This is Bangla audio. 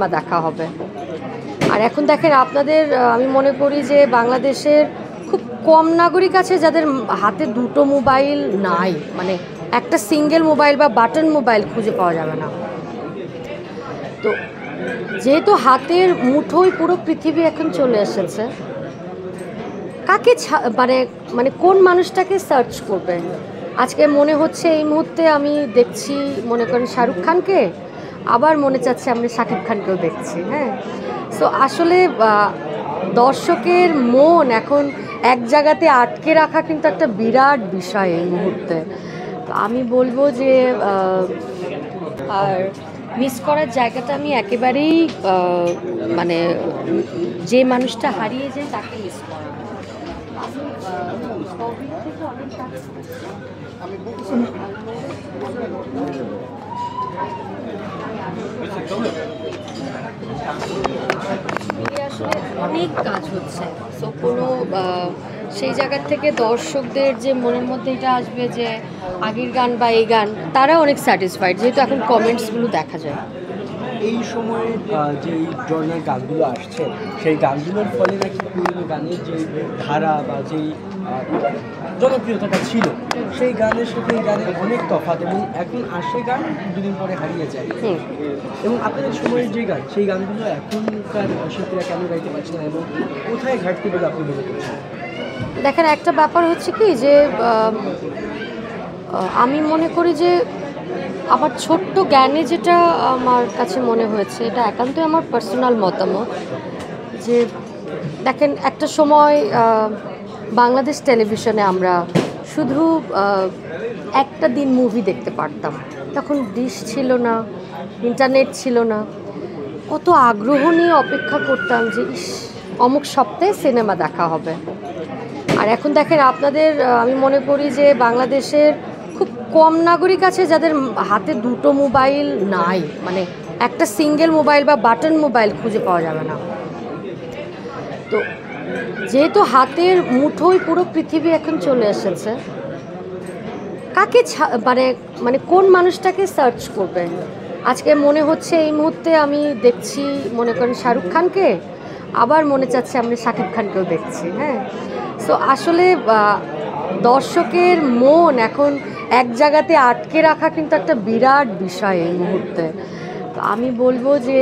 দেখা হবে। আর এখন দেখেন আপনাদের আমি মনে করি যে বাংলাদেশের খুব কম নাগরিক আছে যাদের হাতে দুটো মোবাইল নাই, মানে একটা সিঙ্গেল মোবাইল বা বাটন মোবাইল খুঁজে পাওয়া যাবে না। তো যেহেতু হাতের মুঠোয় পুরো পৃথিবী এখন চলে এসেছে, কাকে মানে মানে কোন মানুষটাকে সার্চ করবে? আজকে মনে হচ্ছে এই মুহূর্তে আমি দেখছি, মনে করেন শাহরুখ খানকে, আবার মনে চাচ্ছে আমি শাকিব খানকেও দেখছি। হ্যাঁ, সো আসলে দর্শকের মন এখন এক জায়গাতে আটকে রাখা কিন্তু একটা বিরাট বিষয় এই মুহূর্তে। তো আমি বলবো যে আর মিস করার জায়গাটা আমি একেবারেই মানে যে মানুষটা হারিয়ে যায় তাকে মিস করা। আসলে অনেক কাজ হচ্ছে, সো কোনো সেই জায়গার থেকে দর্শকদের যে মনের মধ্যে এটা আসবে যে আগের গান বা এই গান, তারা অনেক স্যাটিসফাইড, যেহেতু এখন কমেন্টসগুলো দেখা যায়। এই সময়ে যেই ধরনের গানগুলো আসছে সেই গানগুলোর ফলে নাকি পুরনো গানের যে ধারা বা যেই জনপ্রিয়তাটা ছিল সেই গানের সাথে এই গানের অনেক তফাৎ, এবং এখন আসে গান দুদিন পরে হারিয়ে যায়। এবং আপনাদের সময়ের যে গান সেই গানগুলো এখনকার শিল্পীরা কেন গাইতে পারছে না এবং কোথায় ঘাটতি বলে আপনি মনে করছেন? দেখেন, একটা ব্যাপার হচ্ছে কি যে আমি মনে করি যে আমার ছোট্ট জ্ঞানে যেটা আমার কাছে মনে হয়েছে, এটা একান্তই আমার পার্সোনাল মতামত, যে দেখেন একটা সময় বাংলাদেশ টেলিভিশনে আমরা শুধু একটা দিন মুভি দেখতে পারতাম। তখন ডিশ ছিল না, ইন্টারনেট ছিল না, কত আগ্রহ নিয়ে অপেক্ষা করতাম যে ইস অমুক সপ্তাহে সিনেমা দেখা হবে। আর এখন দেখেন আপনাদের আমি মনে করি যে বাংলাদেশের খুব কম নাগরিক আছে যাদের হাতে দুটো মোবাইল নাই, মানে একটা সিঙ্গেল মোবাইল বা বাটন মোবাইল খুঁজে পাওয়া যাবে না। তো যেহেতু হাতের মুঠোয় পুরো পৃথিবী এখন চলে এসেছে, কাকে মানে মানে কোন মানুষটাকে সার্চ করবে? আজকে মনে হচ্ছে এই মুহূর্তে আমি দেখছি, মনে করেন শাহরুখ খানকে, আবার মনে চাচ্ছে আমি শাকিব খানকেও দেখছি। হ্যাঁ, সো আসলে দর্শকের মন এখন এক জায়গাতে আটকে রাখা কিন্তু একটা বিরাট বিষয় এই মুহূর্তে। তো আমি বলবো যে